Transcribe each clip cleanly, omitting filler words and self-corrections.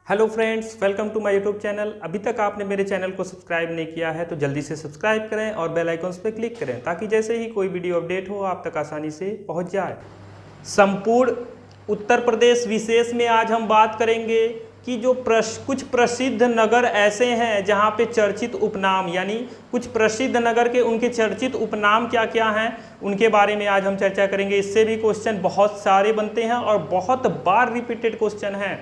Hello friends, welcome to my YouTube channel. अभी तक आपने मेरे चैनल को सब्सक्राइब नहीं किया है तो जल्दी से सब्सक्राइब करें और बेल आइकॉन्स पर क्लिक करें ताकि जैसे ही कोई वीडियो अपडेट हो आप तक आसानी से पहुंच जाए। संपूर्ण उत्तर प्रदेश विशेष में आज हम बात करेंगे कि जो कुछ प्रसिद्ध नगर ऐसे हैं जहां पे चर्चित उपनाम यानी कुछ प्रसिद्ध नगर के उनके चर्चित उपनाम क्या क्या हैं उनके बारे में आज हम चर्चा करेंगे। इससे भी क्वेश्चन बहुत सारे बनते हैं और बहुत बार रिपीटेड क्वेश्चन हैं।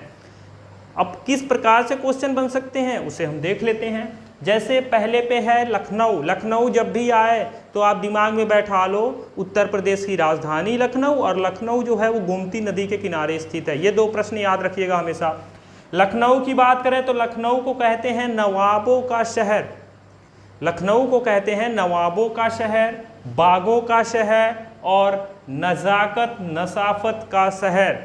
अब किस प्रकार से क्वेश्चन बन सकते हैं उसे हम देख लेते हैं। जैसे पहले पे है लखनऊ। लखनऊ जब भी आए तो आप दिमाग में बैठा लो उत्तर प्रदेश की राजधानी लखनऊ, और लखनऊ जो है वो गोमती नदी के किनारे स्थित है। ये दो प्रश्न याद रखिएगा हमेशा। लखनऊ की बात करें तो लखनऊ को कहते हैं नवाबों का शहर। लखनऊ को कहते हैं नवाबों का शहर, बागों का शहर और नजाकत नसाफत का शहर।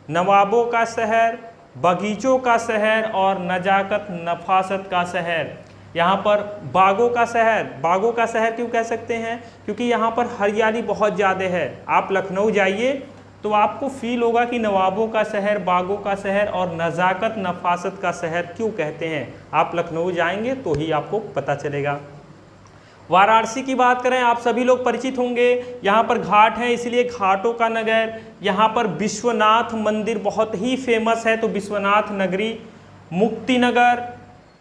नवाबों का शहर, बगीचों का शहर और नजाकत नफासत का शहर। यहाँ पर बागों का शहर, बागों का शहर क्यों कह सकते हैं? क्योंकि यहाँ पर हरियाली बहुत ज़्यादा है। आप लखनऊ जाइए तो आपको फील होगा कि नवाबों का शहर, बागों का शहर और नजाकत नफासत का शहर क्यों कहते हैं। आप लखनऊ जाएंगे तो ही आपको पता चलेगा। वाराणसी की बात करें, आप सभी लोग परिचित होंगे। यहाँ पर घाट है इसलिए घाटों का नगर। यहाँ पर विश्वनाथ मंदिर बहुत ही फेमस है तो विश्वनाथ नगरी। मुक्ति नगर,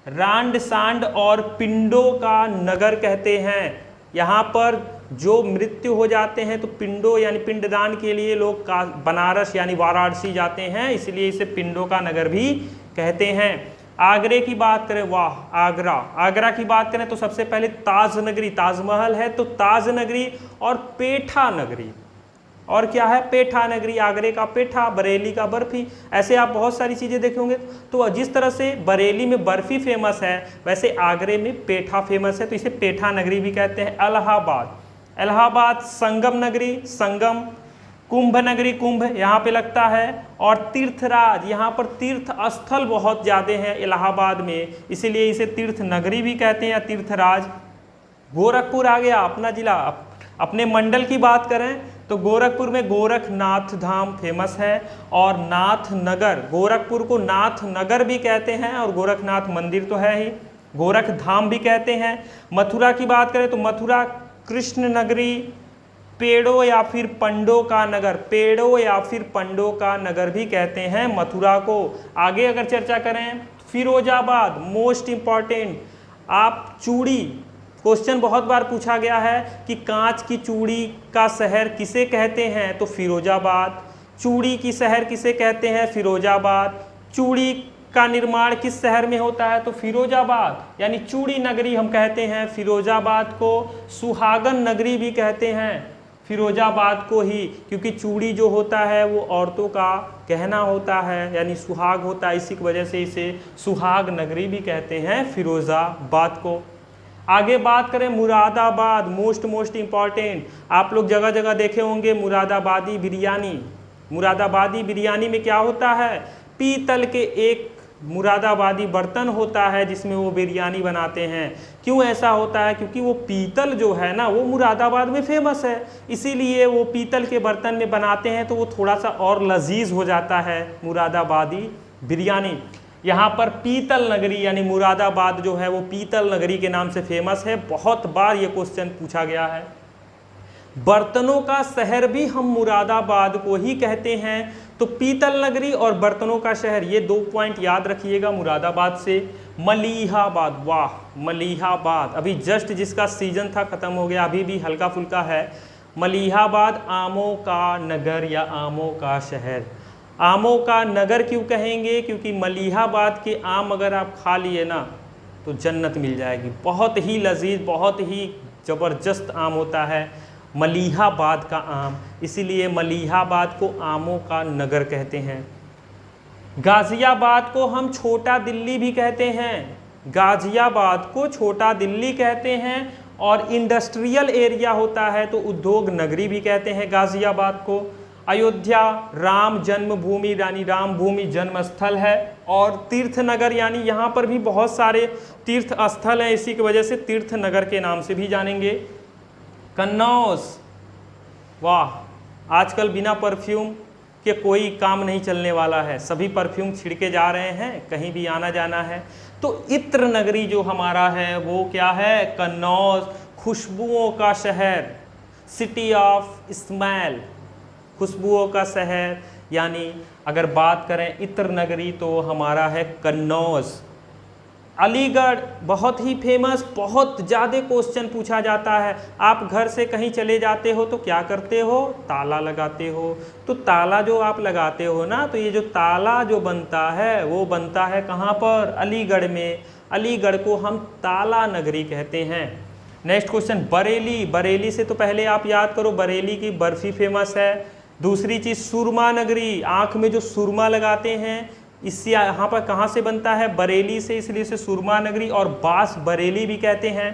रांड सांड और पिंडों का नगर कहते हैं। यहाँ पर जो मृत्यु हो जाते हैं तो पिंडों यानी पिंडदान के लिए लोग बनारस यानी वाराणसी जाते हैं, इसलिए इसे पिंडों का नगर भी कहते हैं। आगरे की बात करें, वाह आगरा। आगरा की बात करें तो सबसे पहले ताज नगरी, ताजमहल है तो ताज नगरी और पेठा नगरी। और क्या है? पेठा नगरी। आगरे का पेठा, बरेली का बर्फी। ऐसे आप बहुत सारी चीज़ें देखे होंगे। तो जिस तरह से बरेली में बर्फी फेमस है वैसे आगरे में पेठा फेमस है तो इसे पेठा नगरी भी कहते हैं। इलाहाबाद, इलाहाबाद संगम नगरी, संगम। कुंभ नगरी, कुंभ यहाँ पे लगता है। और तीर्थराज, यहाँ पर तीर्थ स्थल बहुत ज़्यादा हैं इलाहाबाद में, इसीलिए इसे तीर्थ नगरी भी कहते हैं या तीर्थराज। गोरखपुर आ गया अपना जिला। अपने मंडल की बात करें तो गोरखपुर में गोरखनाथ धाम फेमस है और नाथ नगर, गोरखपुर को नाथ नगर भी कहते हैं और गोरखनाथ मंदिर तो है ही, गोरख धाम भी कहते हैं। मथुरा की बात करें तो मथुरा कृष्ण नगरी, पेड़ों या फिर पंडों का नगर, पेड़ों या फिर पंडों का नगर भी कहते हैं मथुरा को। आगे अगर चर्चा करें फिरोजाबाद, मोस्ट इंपॉर्टेंट। आप चूड़ी, क्वेश्चन बहुत बार पूछा गया है कि कांच की चूड़ी का शहर किसे कहते हैं तो फिरोजाबाद। चूड़ी की शहर किसे कहते हैं? फिरोजाबाद। चूड़ी का निर्माण किस शहर में होता है तो फिरोजाबाद, यानी चूड़ी नगरी हम कहते हैं फिरोजाबाद को। सुहागन नगरी भी कहते हैं फिरोजाबाद को ही, क्योंकि चूड़ी जो होता है वो औरतों का गहना होता है यानी सुहाग होता है, इसी की वजह से इसे सुहाग नगरी भी कहते हैं फिरोजाबाद को। आगे बात करें मुरादाबाद, मोस्ट इंपॉर्टेंट। आप लोग जगह जगह देखे होंगे मुरादाबादी बिरयानी। मुरादाबादी बिरयानी में क्या होता है? पीतल के एक मुरादाबादी बर्तन होता है जिसमें वो बिरयानी बनाते हैं। क्यों ऐसा होता है? क्योंकि वो पीतल जो है ना वो मुरादाबाद में फेमस है, इसीलिए वो पीतल के बर्तन में बनाते हैं तो वो थोड़ा सा और लजीज हो जाता है मुरादाबादी बिरयानी। यहाँ पर पीतल नगरी यानी मुरादाबाद जो है वो पीतल नगरी के नाम से फेमस है। बहुत बार ये क्वेश्चन पूछा गया है। बर्तनों का शहर भी हम मुरादाबाद को ही कहते हैं तो पीतल नगरी और बर्तनों का शहर, ये 2 पॉइंट याद रखिएगा मुरादाबाद से। मलिहाबाद, वाह मलिहाबाद, अभी जस्ट जिसका सीजन था खत्म हो गया, अभी भी हल्का फुल्का है। मलिहाबाद आमों का नगर या आमों का शहर। आमों का नगर क्यों कहेंगे? क्योंकि मलिहाबाद के आम अगर आप खा लिए ना तो जन्नत मिल जाएगी। बहुत ही लजीज, बहुत ही ज़बरदस्त आम होता है मलिहाबाद का आम, इसीलिए मलिहाबाद को आमों का नगर कहते हैं। गाज़ियाबाद को हम छोटा दिल्ली भी कहते हैं, गाज़ियाबाद को छोटा दिल्ली कहते हैं। और इंडस्ट्रियल एरिया होता है तो उद्योग नगरी भी कहते हैं गाज़ियाबाद को। अयोध्या राम जन्मभूमि यानी राम भूमि जन्म स्थल है और तीर्थ नगर यानी यहाँ पर भी बहुत सारे तीर्थ स्थल हैं, इसी की वजह से तीर्थ नगर के नाम से भी जानेंगे। कन्नौज, वाह आजकल बिना परफ्यूम कि कोई काम नहीं चलने वाला है, सभी परफ्यूम छिड़के जा रहे हैं, कहीं भी आना जाना है। तो इत्र नगरी जो हमारा है वो क्या है? कन्नौज, खुशबुओं का शहर, सिटी ऑफ स्मेल, खुशबुओं का शहर। यानी अगर बात करें इत्र नगरी तो हमारा है कन्नौज। अलीगढ़ बहुत ही फेमस, बहुत ज़्यादा क्वेश्चन पूछा जाता है। आप घर से कहीं चले जाते हो तो क्या करते हो? ताला लगाते हो। तो ताला जो आप लगाते हो ना, तो ये जो ताला जो बनता है वो बनता है कहाँ पर? अलीगढ़ में। अलीगढ़ को हम ताला नगरी कहते हैं। Next question, Bareilly. बरेली से तो पहले आप याद करो, बरेली की बर्फी फेमस है। दूसरी चीज़ सुरमा नगरी, आँख में जो सुरमा लगाते हैं, इससे यहाँ पर कहाँ से बनता है? बरेली से, इसलिए इसे सुरमा नगरी और बास बरेली भी कहते हैं।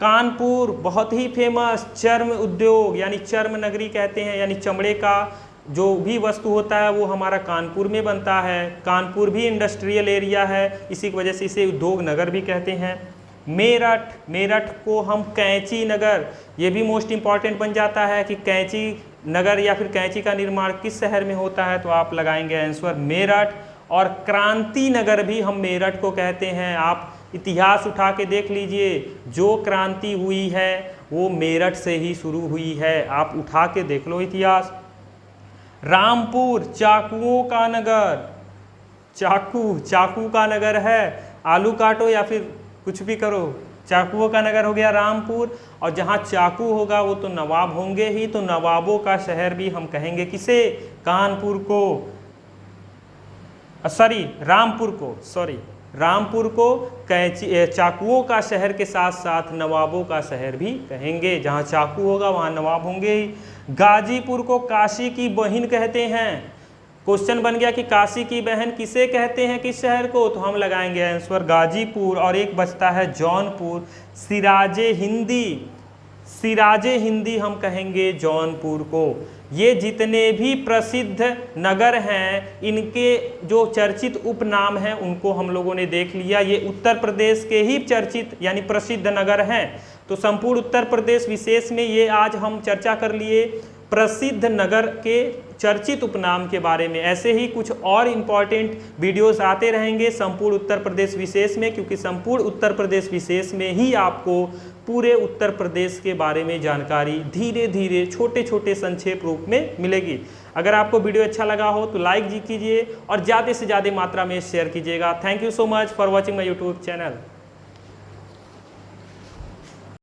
कानपुर बहुत ही फेमस, चर्म उद्योग यानी चर्म नगरी कहते हैं, यानी चमड़े का जो भी वस्तु होता है वो हमारा कानपुर में बनता है। कानपुर भी इंडस्ट्रियल एरिया है, इसी की वजह से इसे उद्योग नगर भी कहते हैं। मेरठ, मेरठ को हम कैंची नगर, ये भी मोस्ट इम्पॉर्टेंट बन जाता है कि कैंची नगर या फिर कैंची का निर्माण किस शहर में होता है, तो आप लगाएंगे आंसर मेरठ। और क्रांति नगर भी हम मेरठ को कहते हैं। आप इतिहास उठा के देख लीजिए, जो क्रांति हुई है वो मेरठ से ही शुरू हुई है, आप उठा के देख लो इतिहास। रामपुर, चाकुओं का नगर, चाकू का नगर है, आलू काटो या फिर कुछ भी करो, चाकुओं का नगर हो गया रामपुर। और जहाँ चाकू होगा वो तो नवाब होंगे ही, तो नवाबों का शहर भी हम कहेंगे किसे? कानपुर को, रामपुर को कैंची चाकुओं का शहर के साथ साथ नवाबों का शहर भी कहेंगे। जहाँ चाकू होगा वहाँ नवाब होंगे ही। गाजीपुर को काशी की बहन कहते हैं। क्वेश्चन बन गया कि काशी की बहन किसे कहते हैं, किस शहर को? तो हम लगाएंगे आंसर गाजीपुर। और एक बचता है जौनपुर। सिराजे हिंदी हम कहेंगे जौनपुर को। ये जितने भी प्रसिद्ध नगर हैं, इनके जो चर्चित उपनाम हैं उनको हम लोगों ने देख लिया। ये उत्तर प्रदेश के ही चर्चित यानी प्रसिद्ध नगर हैं। तो संपूर्ण उत्तर प्रदेश विशेष में ये आज हम चर्चा कर लिए प्रसिद्ध नगर के चर्चित उपनाम के बारे में। ऐसे ही कुछ और इम्पॉर्टेंट वीडियोस आते रहेंगे संपूर्ण उत्तर प्रदेश विशेष में, क्योंकि संपूर्ण उत्तर प्रदेश विशेष में ही आपको पूरे उत्तर प्रदेश के बारे में जानकारी धीरे धीरे छोटे छोटे संक्षेप रूप में मिलेगी। अगर आपको वीडियो अच्छा लगा हो तो लाइक कीजिए और ज़्यादा से ज़्यादा मात्रा में शेयर कीजिएगा। Thank you so much for watching my YouTube channel.